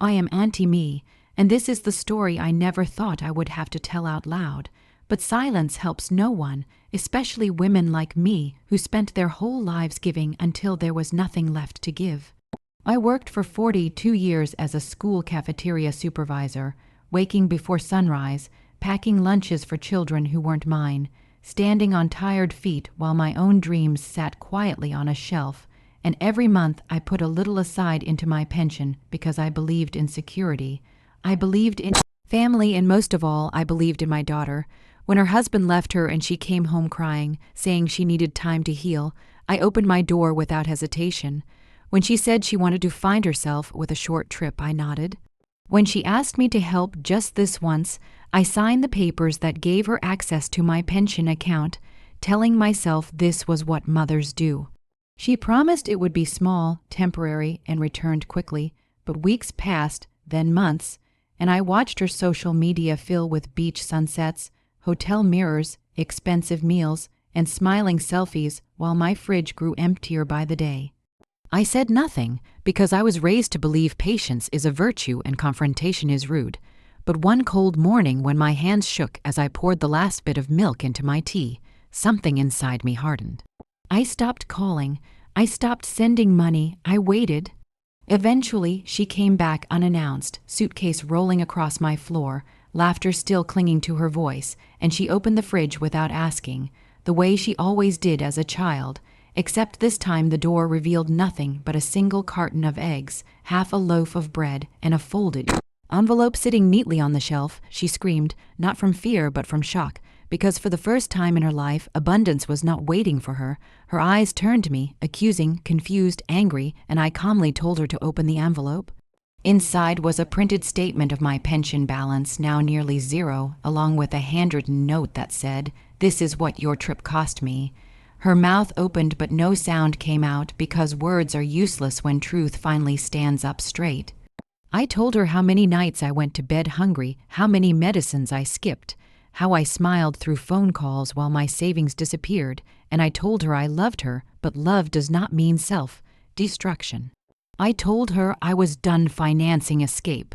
I am Auntie Mae, and this is the story I never thought I would have to tell out loud. But silence helps no one, especially women like me who spent their whole lives giving until there was nothing left to give. I worked for 42 years as a school cafeteria supervisor, waking before sunrise, packing lunches for children who weren't mine, standing on tired feet while my own dreams sat quietly on a shelf, and every month I put a little aside into my pension because I believed in security. I believed in family, and most of all, I believed in my daughter. When her husband left her and she came home crying, saying she needed time to heal, I opened my door without hesitation. When she said she wanted to find herself with a short trip, I nodded. When she asked me to help just this once, I signed the papers that gave her access to my pension account, telling myself this was what mothers do. She promised it would be small, temporary, and returned quickly, but weeks passed, then months, and I watched her social media fill with beach sunsets, hotel mirrors, expensive meals, and smiling selfies while my fridge grew emptier by the day. I said nothing because I was raised to believe patience is a virtue and confrontation is rude. But one cold morning when my hands shook as I poured the last bit of milk into my tea, something inside me hardened. I stopped calling. I stopped sending money. I waited. Eventually, she came back unannounced, suitcase rolling across my floor, laughter still clinging to her voice, and she opened the fridge without asking, the way she always did as a child, except this time the door revealed nothing but a single carton of eggs, half a loaf of bread, and a folded envelope sitting neatly on the shelf. She screamed, not from fear but from shock, because for the first time in her life, abundance was not waiting for her. Her eyes turned to me, accusing, confused, angry, and I calmly told her to open the envelope. Inside was a printed statement of my pension balance, now nearly zero, along with a handwritten note that said, "This is what your trip cost me." Her mouth opened but no sound came out because words are useless when truth finally stands up straight. I told her how many nights I went to bed hungry, how many medicines I skipped, how I smiled through phone calls while my savings disappeared, and I told her I loved her, but love does not mean self-destruction. I told her I was done financing escape,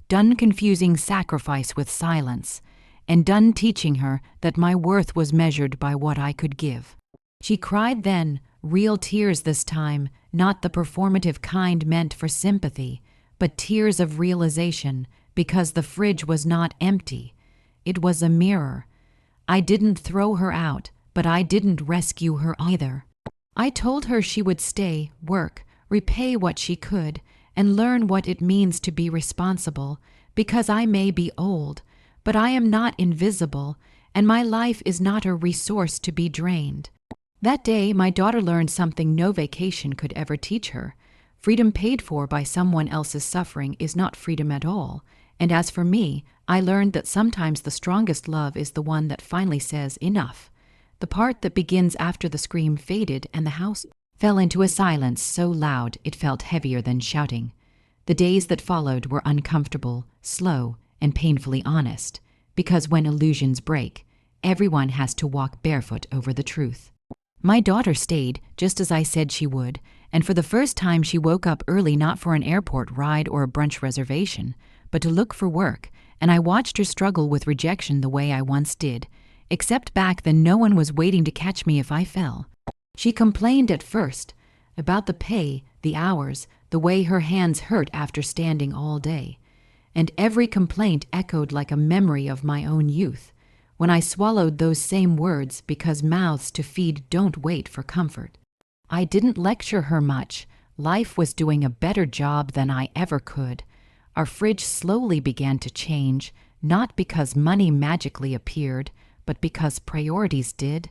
done confusing sacrifice with silence, and done teaching her that my worth was measured by what I could give. She cried then, real tears this time, not the performative kind meant for sympathy, but tears of realization, because the fridge was not empty. It was a mirror. I didn't throw her out, but I didn't rescue her either. I told her she would stay, work, repay what she could, and learn what it means to be responsible, because I may be old, but I am not invisible, and my life is not a resource to be drained. That day, my daughter learned something no vacation could ever teach her. Freedom paid for by someone else's suffering is not freedom at all. And as for me, I learned that sometimes the strongest love is the one that finally says enough. The part that begins after the scream faded and the house fell into a silence so loud it felt heavier than shouting. The days that followed were uncomfortable, slow, and painfully honest, because when illusions break, everyone has to walk barefoot over the truth. My daughter stayed, just as I said she would, and for the first time she woke up early not for an airport ride or a brunch reservation, but to look for work, and I watched her struggle with rejection the way I once did, except back then no one was waiting to catch me if I fell. She complained at first about the pay, the hours, the way her hands hurt after standing all day, and every complaint echoed like a memory of my own youth, when I swallowed those same words because mouths to feed don't wait for comfort. I didn't lecture her much. Life was doing a better job than I ever could. Our fridge slowly began to change, not because money magically appeared, but because priorities did.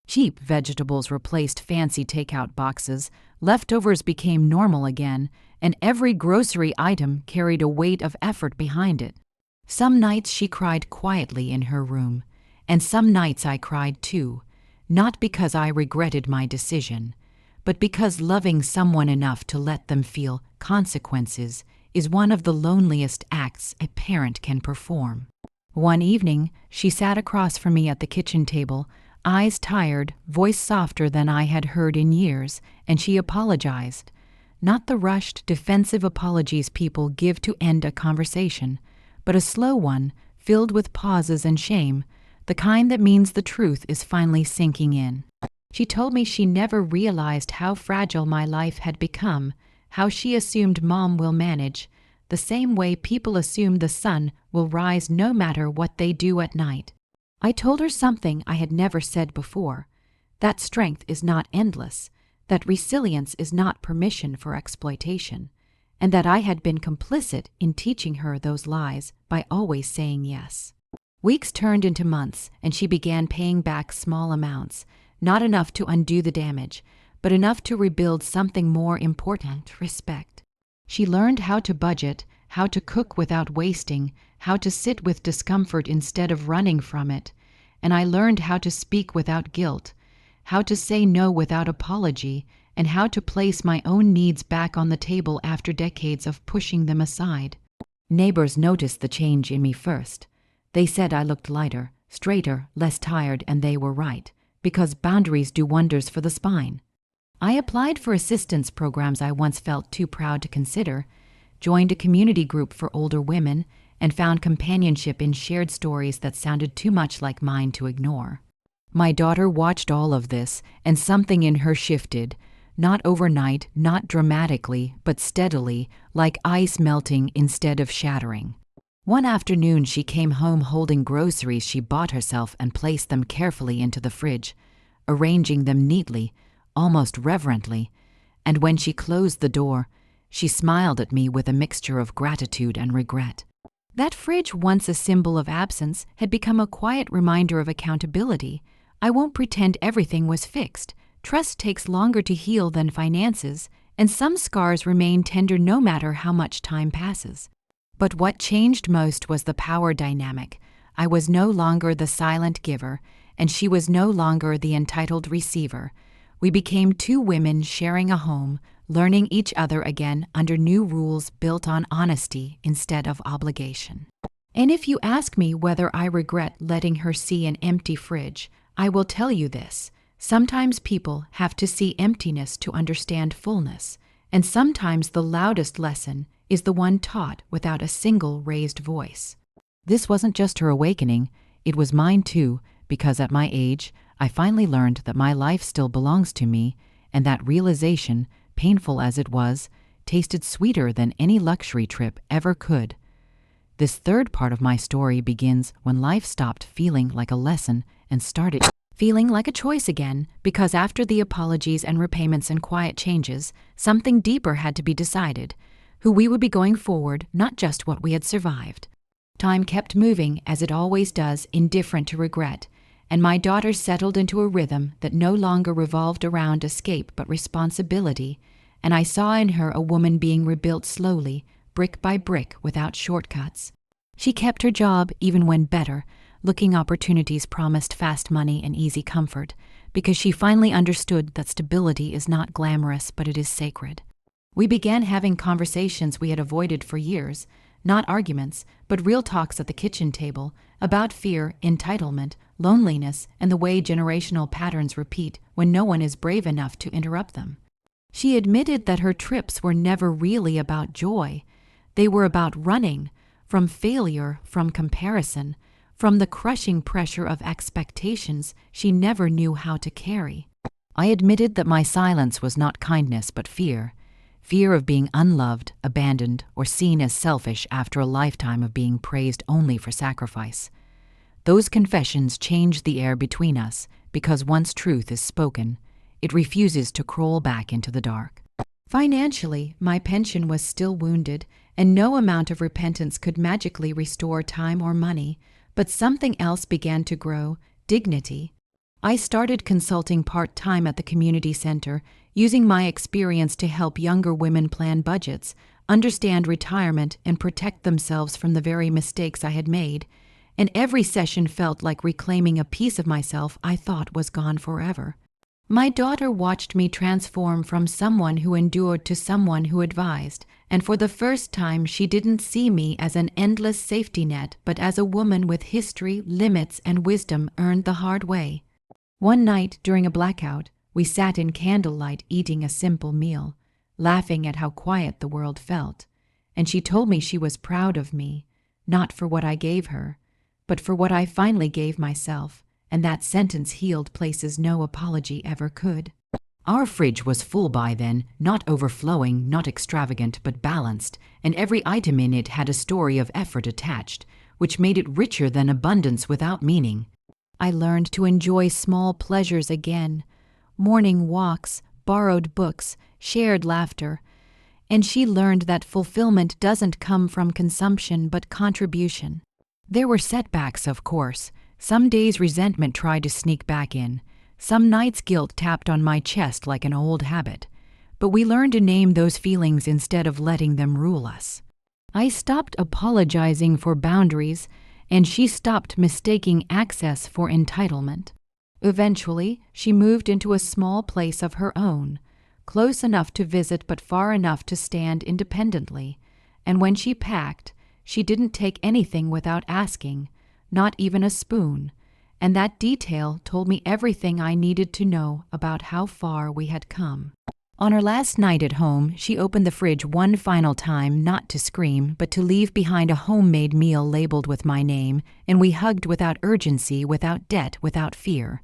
Cheap vegetables replaced fancy takeout boxes, leftovers became normal again, and every grocery item carried a weight of effort behind it. Some nights she cried quietly in her room, and some nights I cried too, not because I regretted my decision, but because loving someone enough to let them feel consequences is one of the loneliest acts a parent can perform. One evening, she sat across from me at the kitchen table, eyes tired, voice softer than I had heard in years, and she apologized. not the rushed, defensive apologies people give to end a conversation, but a slow one, filled with pauses and shame, the kind that means the truth is finally sinking in. She told me she never realized how fragile my life had become, how she assumed Mom will manage, the same way people assume the sun will rise no matter what they do at night. I told her something I had never said before, that strength is not endless, that resilience is not permission for exploitation, and that I had been complicit in teaching her those lies by always saying yes. Weeks turned into months, and she began paying back small amounts, not enough to undo the damage, but enough to rebuild something more important, respect. She learned how to budget, how to cook without wasting, how to sit with discomfort instead of running from it, and I learned how to speak without guilt, how to say no without apology, and how to place my own needs back on the table after decades of pushing them aside. Neighbors noticed the change in me first. They said I looked lighter, straighter, less tired, and they were right, because boundaries do wonders for the spine. I applied for assistance programs I once felt too proud to consider, joined a community group for older women, and found companionship in shared stories that sounded too much like mine to ignore. My daughter watched all of this, and something in her shifted, not overnight, not dramatically, but steadily, like ice melting instead of shattering. One afternoon she came home holding groceries she bought herself and placed them carefully into the fridge, arranging them neatly, almost reverently, and when she closed the door, she smiled at me with a mixture of gratitude and regret. That fridge, once a symbol of absence, had become a quiet reminder of accountability. I won't pretend everything was fixed. Trust takes longer to heal than finances, and some scars remain tender no matter how much time passes. But what changed most was the power dynamic. I was no longer the silent giver, and she was no longer the entitled receiver. We became two women sharing a home, learning each other again under new rules built on honesty instead of obligation. And if you ask me whether I regret letting her see an empty fridge, I will tell you this. Sometimes people have to see emptiness to understand fullness, and sometimes the loudest lesson is the one taught without a single raised voice. This wasn't just her awakening, it was mine too, because at my age, I finally learned that my life still belongs to me, and that realization, painful as it was, tasted sweeter than any luxury trip ever could. This third part of my story begins when life stopped feeling like a lesson and started feeling like a choice again, because after the apologies and repayments and quiet changes, something deeper had to be decided, who we would be going forward, not just what we had survived. Time kept moving, as it always does, indifferent to regret, and my daughter settled into a rhythm that no longer revolved around escape but responsibility, and I saw in her a woman being rebuilt slowly, brick by brick, without shortcuts. She kept her job even when better, looking opportunities promised fast money and easy comfort, because she finally understood that stability is not glamorous, but it is sacred. We began having conversations we had avoided for years, not arguments, but real talks at the kitchen table, about fear, entitlement, loneliness, and the way generational patterns repeat when no one is brave enough to interrupt them. She admitted that her trips were never really about joy. They were about running, from failure, from comparison, from the crushing pressure of expectations she never knew how to carry. I admitted that my silence was not kindness but fear. Fear of being unloved, abandoned, or seen as selfish after a lifetime of being praised only for sacrifice. Those confessions changed the air between us, because once truth is spoken, it refuses to crawl back into the dark. Financially, my pension was still wounded, and no amount of repentance could magically restore time or money, but something else began to grow, dignity. I started consulting part-time at the community center, using my experience to help younger women plan budgets, understand retirement, and protect themselves from the very mistakes I had made, and every session felt like reclaiming a piece of myself I thought was gone forever. My daughter watched me transform from someone who endured to someone who advised, and for the first time she didn't see me as an endless safety net, but as a woman with history, limits, and wisdom earned the hard way. One night during a blackout, we sat in candlelight eating a simple meal. laughing at how quiet the world felt. And she told me she was proud of me, not for what I gave her, but for what I finally gave myself, and that sentence healed places no apology ever could. Our fridge was full by then, not overflowing, not extravagant, but balanced, and every item in it had a story of effort attached, which made it richer than abundance without meaning. I learned to enjoy small pleasures again, morning walks, borrowed books, shared laughter, and she learned that fulfillment doesn't come from consumption but contribution. There were setbacks, of course. Some days resentment tried to sneak back in. Some nights guilt tapped on my chest like an old habit. But we learned to name those feelings instead of letting them rule us. I stopped apologizing for boundaries, and she stopped mistaking access for entitlement. Eventually, she moved into a small place of her own, close enough to visit but far enough to stand independently. And when she packed, she didn't take anything without asking, not even a spoon, and that detail told me everything I needed to know about how far we had come. On her last night at home, she opened the fridge one final time, not to scream, but to leave behind a homemade meal labeled with my name, and we hugged without urgency, without debt, without fear.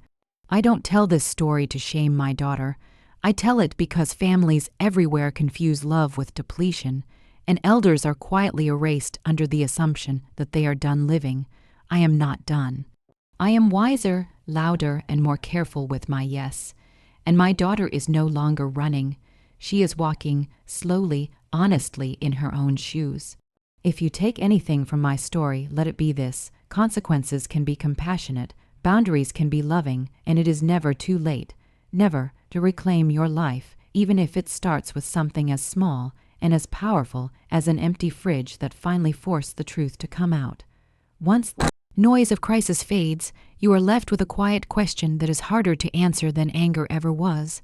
I don't tell this story to shame my daughter. I tell it because families everywhere confuse love with depletion, and elders are quietly erased under the assumption that they are done living. I am not done. I am wiser, louder, and more careful with my yes. And my daughter is no longer running. She is walking slowly, honestly in her own shoes. If you take anything from my story, let it be this: consequences can be compassionate, boundaries can be loving, and it is never too late, never, to reclaim your life, even if it starts with something as small and as powerful as an empty fridge that finally forced the truth to come out. Once the noise of crisis fades, you are left with a quiet question that is harder to answer than anger ever was.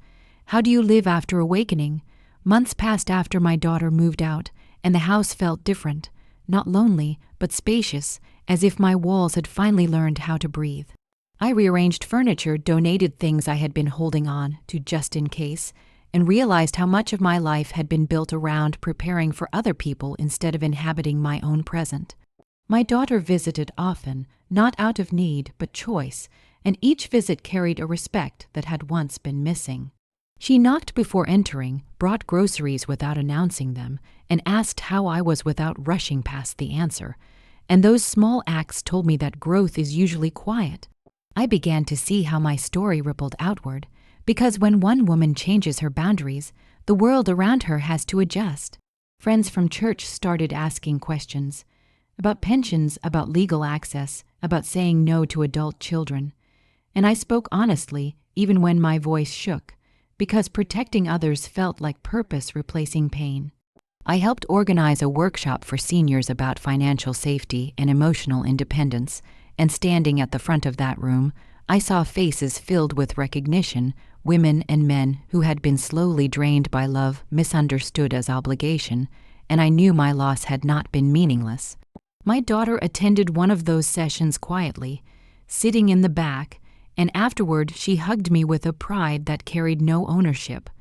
How do you live after awakening? Months passed after my daughter moved out, and the house felt different, not lonely, but spacious, as if my walls had finally learned how to breathe. I rearranged furniture, donated things I had been holding on to just in case, and realized how much of my life had been built around preparing for other people instead of inhabiting my own present. My daughter visited often, not out of need, but choice, and each visit carried a respect that had once been missing. She knocked before entering, brought groceries without announcing them, and asked how I was without rushing past the answer. And those small acts told me that growth is usually quiet. I began to see how my story rippled outward, because when one woman changes her boundaries, the world around her has to adjust. Friends from church started asking questions about pensions, about legal access, about saying no to adult children. And I spoke honestly, even when my voice shook, because protecting others felt like purpose replacing pain. I helped organize a workshop for seniors about financial safety and emotional independence, and standing at the front of that room, I saw faces filled with recognition, women and men who had been slowly drained by love, misunderstood as obligation, and I knew my loss had not been meaningless. My daughter attended one of those sessions quietly, sitting in the back, and afterward she hugged me with a pride that carried no ownership,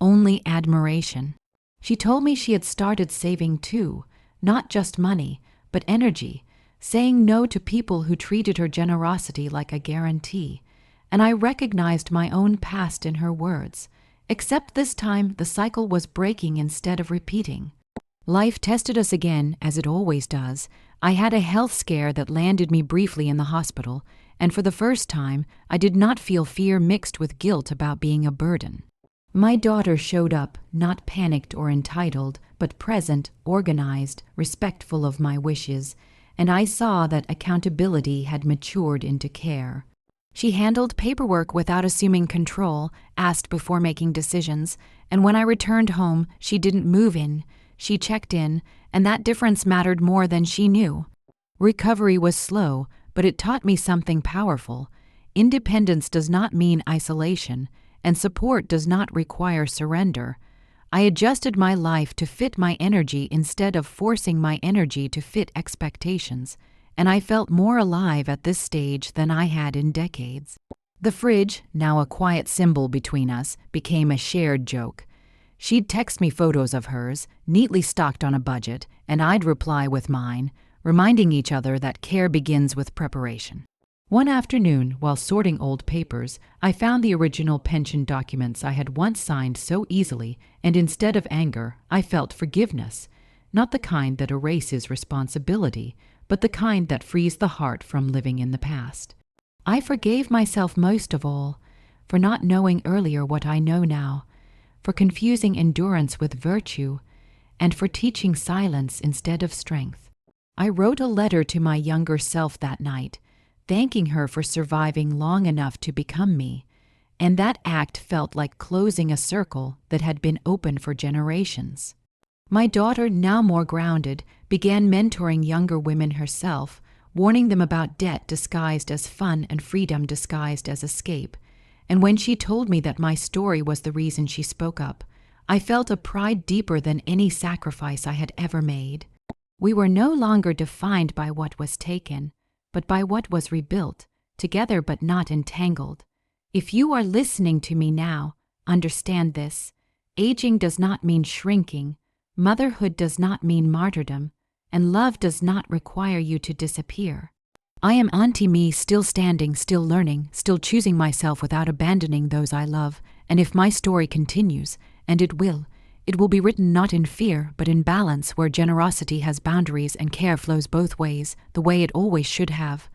only admiration. She told me she had started saving too, not just money, but energy, saying no to people who treated her generosity like a guarantee, and I recognized my own past in her words, except this time the cycle was breaking instead of repeating. Life tested us again, as it always does. I had a health scare that landed me briefly in the hospital, and for the first time, I did not feel fear mixed with guilt about being a burden. My daughter showed up, not panicked or entitled, but present, organized, respectful of my wishes, and I saw that accountability had matured into care. She handled paperwork without assuming control, asked before making decisions, and when I returned home, she didn't move in. She checked in, and that difference mattered more than she knew. Recovery was slow, but it taught me something powerful. Independence does not mean isolation, and support does not require surrender. I adjusted my life to fit my energy instead of forcing my energy to fit expectations, and I felt more alive at this stage than I had in decades. The fridge, now a quiet symbol between us, became a shared joke. She'd text me photos of hers, neatly stocked on a budget, and I'd reply with mine, reminding each other that care begins with preparation. One afternoon, while sorting old papers, I found the original pension documents I had once signed so easily, and instead of anger, I felt forgiveness, not the kind that erases responsibility, but the kind that frees the heart from living in the past. I forgave myself most of all, for not knowing earlier what I know now, for confusing endurance with virtue, and for teaching silence instead of strength. I wrote a letter to my younger self that night, thanking her for surviving long enough to become me, and that act felt like closing a circle that had been open for generations. My daughter, now more grounded, began mentoring younger women herself, warning them about debt disguised as fun and freedom disguised as escape. And when she told me that my story was the reason she spoke up, I felt a pride deeper than any sacrifice I had ever made. We were no longer defined by what was taken, but by what was rebuilt, together but not entangled. If you are listening to me now, understand this. Aging does not mean shrinking, motherhood does not mean martyrdom, and love does not require you to disappear. I am Auntie Mae, still standing, still learning, still choosing myself without abandoning those I love, and if my story continues, and it will be written not in fear, but in balance, where generosity has boundaries and care flows both ways, the way it always should have.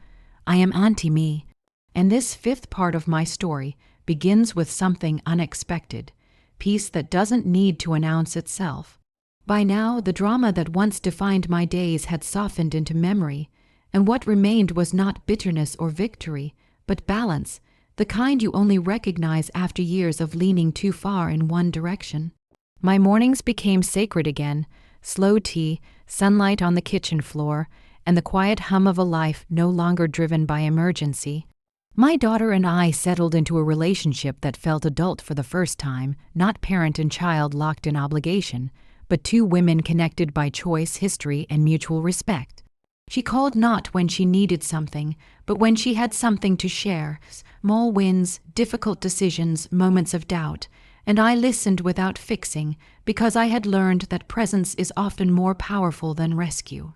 I am Auntie Mae, and this fifth part of my story begins with something unexpected, peace that doesn't need to announce itself. By now, the drama that once defined my days had softened into memory, and what remained was not bitterness or victory, but balance, the kind you only recognize after years of leaning too far in one direction. My mornings became sacred again, slow tea, sunlight on the kitchen floor, and the quiet hum of a life no longer driven by emergency. My daughter and I settled into a relationship that felt adult for the first time, not parent and child locked in obligation, but two women connected by choice, history, and mutual respect. She called not when she needed something, but when she had something to share, small wins, difficult decisions, moments of doubt, and I listened without fixing, because I had learned that presence is often more powerful than rescue.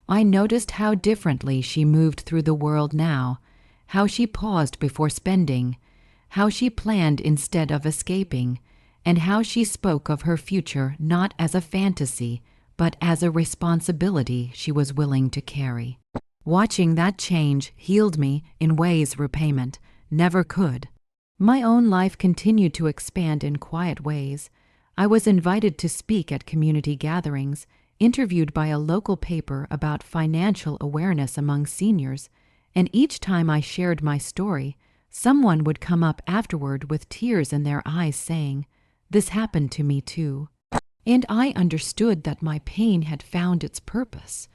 I noticed how differently she moved through the world now, how she paused before spending, how she planned instead of escaping, and how she spoke of her future not as a fantasy, but as a responsibility she was willing to carry. Watching that change healed me in ways repayment never could. My own life continued to expand in quiet ways. I was invited to speak at community gatherings, interviewed by a local paper about financial awareness among seniors, and each time I shared my story, someone would come up afterward with tears in their eyes saying, "This happened to me too." And I understood that my pain had found its purpose.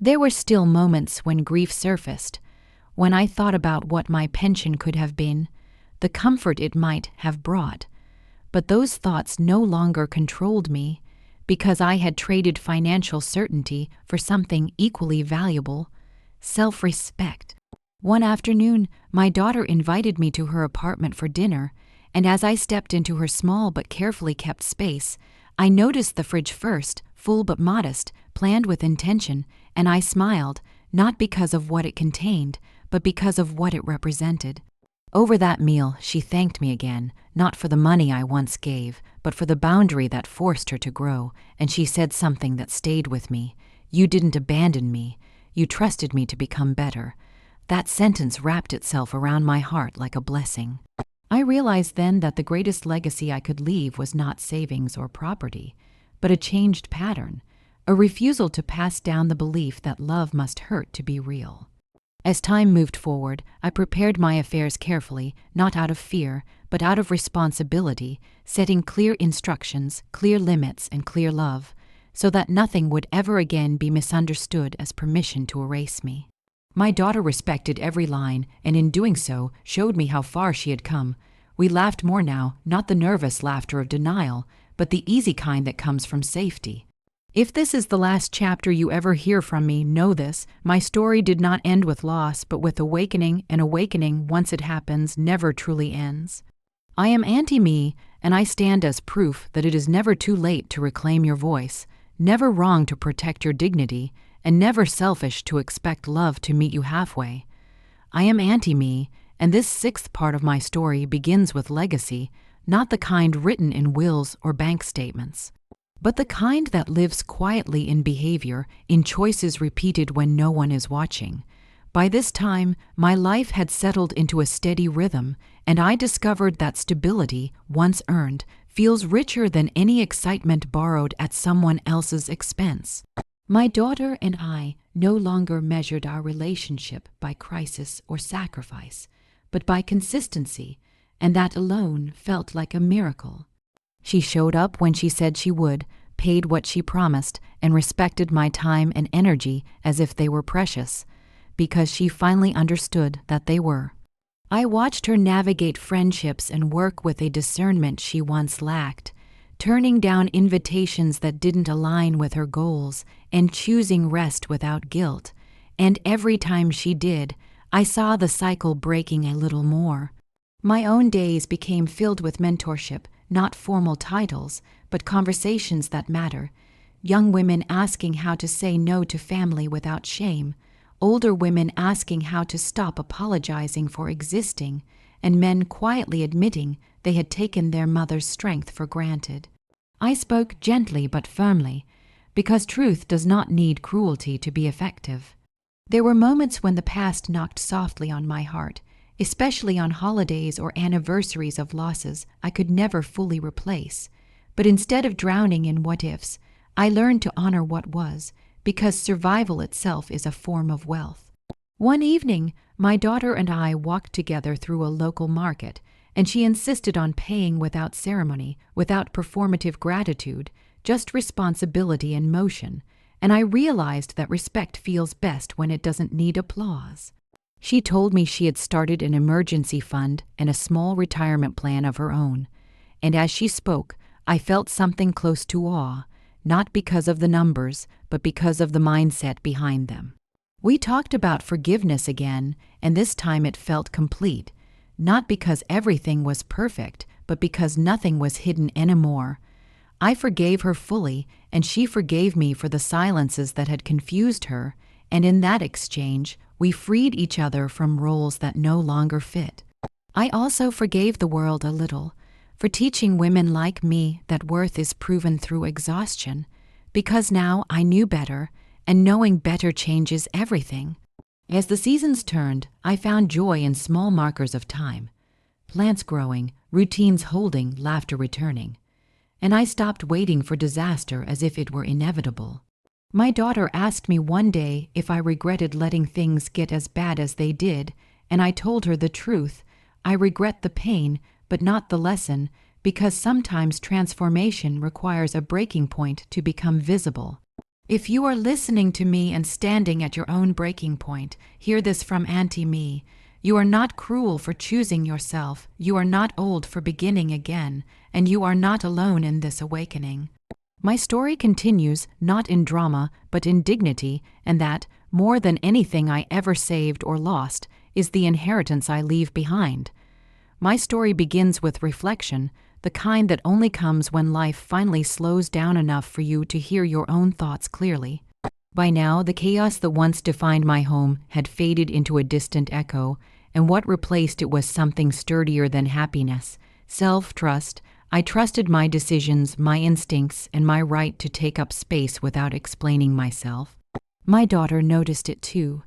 There were still moments when grief surfaced, when I thought about what my pension could have been, the comfort it might have brought. But those thoughts no longer controlled me, because I had traded financial certainty for something equally valuable, self-respect. One afternoon, my daughter invited me to her apartment for dinner, and as I stepped into her small but carefully kept space, I noticed the fridge first, full but modest, planned with intention, and I smiled, not because of what it contained, but because of what it represented. Over that meal, she thanked me again, not for the money I once gave, but for the boundary that forced her to grow, and she said something that stayed with me. "You didn't abandon me. You trusted me to become better." That sentence wrapped itself around my heart like a blessing. I realized then that the greatest legacy I could leave was not savings or property, but a changed pattern, a refusal to pass down the belief that love must hurt to be real. As time moved forward, I prepared my affairs carefully, not out of fear, but out of responsibility, setting clear instructions, clear limits, and clear love, so that nothing would ever again be misunderstood as permission to erase me. My daughter respected every line, and in doing so, showed me how far she had come. We laughed more now, not the nervous laughter of denial, but the easy kind that comes from safety. If this is the last chapter you ever hear from me, know this: my story did not end with loss, but with awakening, and awakening, once it happens, never truly ends. I am Auntie Mae, and I stand as proof that it is never too late to reclaim your voice, never wrong to protect your dignity, and never selfish to expect love to meet you halfway. I am Auntie Mae, and this sixth part of my story begins with legacy, not the kind written in wills or bank statements, but the kind that lives quietly in behavior, in choices repeated when no one is watching. By this time, my life had settled into a steady rhythm, and I discovered that stability, once earned, feels richer than any excitement borrowed at someone else's expense. My daughter and I no longer measured our relationship by crisis or sacrifice, but by consistency, and that alone felt like a miracle. She showed up when she said she would, paid what she promised, and respected my time and energy as if they were precious, because she finally understood that they were. I watched her navigate friendships and work with a discernment she once lacked, turning down invitations that didn't align with her goals and choosing rest without guilt. And every time she did, I saw the cycle breaking a little more. My own days became filled with mentorship, not formal titles, but conversations that matter. Young women asking how to say no to family without shame, older women asking how to stop apologizing for existing, and men quietly admitting they had taken their mother's strength for granted. I spoke gently but firmly, because truth does not need cruelty to be effective. There were moments when the past knocked softly on my heart, especially on holidays or anniversaries of losses I could never fully replace. But instead of drowning in what-ifs, I learned to honor what was, because survival itself is a form of wealth. One evening, my daughter and I walked together through a local market, and she insisted on paying without ceremony, without performative gratitude, just responsibility and motion, and I realized that respect feels best when it doesn't need applause. She told me she had started an emergency fund and a small retirement plan of her own, and as she spoke, I felt something close to awe, not because of the numbers, but because of the mindset behind them. We talked about forgiveness again, and this time it felt complete, not because everything was perfect, but because nothing was hidden anymore. I forgave her fully, and she forgave me for the silences that had confused her, and in that exchange, we freed each other from roles that no longer fit. I also forgave the world a little, for teaching women like me that worth is proven through exhaustion, because now I knew better, and knowing better changes everything. As the seasons turned, I found joy in small markers of time. Plants growing, routines holding, laughter returning. And I stopped waiting for disaster as if it were inevitable. My daughter asked me one day if I regretted letting things get as bad as they did, and I told her the truth. I regret the pain, but not the lesson, because sometimes transformation requires a breaking point to become visible. If you are listening to me and standing at your own breaking point, hear this from Auntie Mae. You are not cruel for choosing yourself, you are not old for beginning again, and you are not alone in this awakening. My story continues, not in drama, but in dignity, and that, more than anything I ever saved or lost, is the inheritance I leave behind. My story begins with reflection, the kind that only comes when life finally slows down enough for you to hear your own thoughts clearly. By now, the chaos that once defined my home had faded into a distant echo, and what replaced it was something sturdier than happiness, self-trust. I trusted my decisions, my instincts, and my right to take up space without explaining myself. My daughter noticed it too.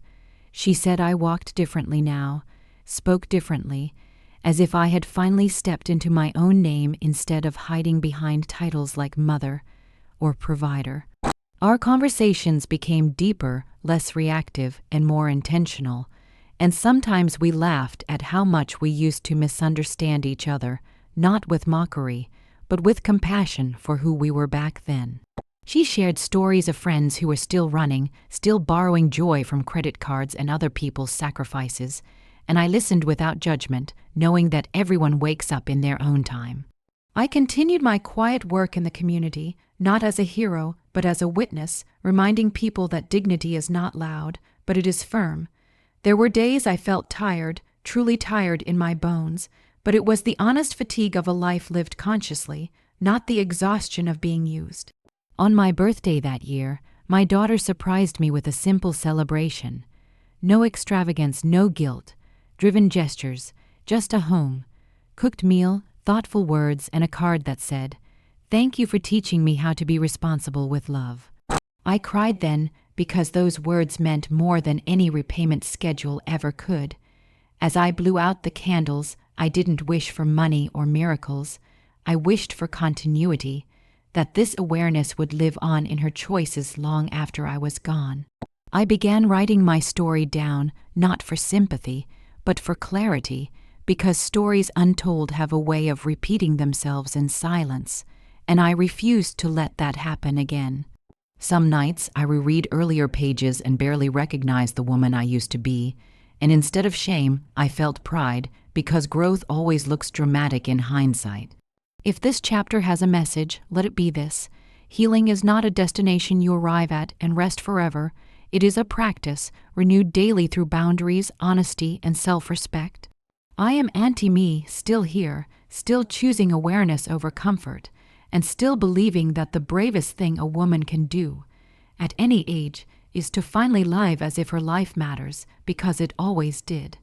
She said I walked differently now, spoke differently, as if I had finally stepped into my own name instead of hiding behind titles like mother or provider. Our conversations became deeper, less reactive, and more intentional, and sometimes we laughed at how much we used to misunderstand each other, not with mockery, but with compassion for who we were back then. She shared stories of friends who were still running, still borrowing joy from credit cards and other people's sacrifices, and I listened without judgment, knowing that everyone wakes up in their own time. I continued my quiet work in the community, not as a hero, but as a witness, reminding people that dignity is not loud, but it is firm. There were days I felt tired, truly tired in my bones, But it was the honest fatigue of a life lived consciously, not the exhaustion of being used. On my birthday that year, my daughter surprised me with a simple celebration. No extravagance, no guilt, driven gestures, just a home, cooked meal, thoughtful words, and a card that said, "Thank you for teaching me how to be responsible with love." I cried then because those words meant more than any repayment schedule ever could. As I blew out the candles, I didn't wish for money or miracles. I wished for continuity, that this awareness would live on in her choices long after I was gone. I began writing my story down, not for sympathy, but for clarity, because stories untold have a way of repeating themselves in silence, and I refused to let that happen again. Some nights I reread earlier pages and barely recognized the woman I used to be, and instead of shame, I felt pride, because growth always looks dramatic in hindsight. If this chapter has a message, let it be this: healing is not a destination you arrive at and rest forever. It is a practice, renewed daily through boundaries, honesty, and self-respect. I am Auntie Mae, still here, still choosing awareness over comfort, and still believing that the bravest thing a woman can do, at any age, is to finally live as if her life matters, because it always did.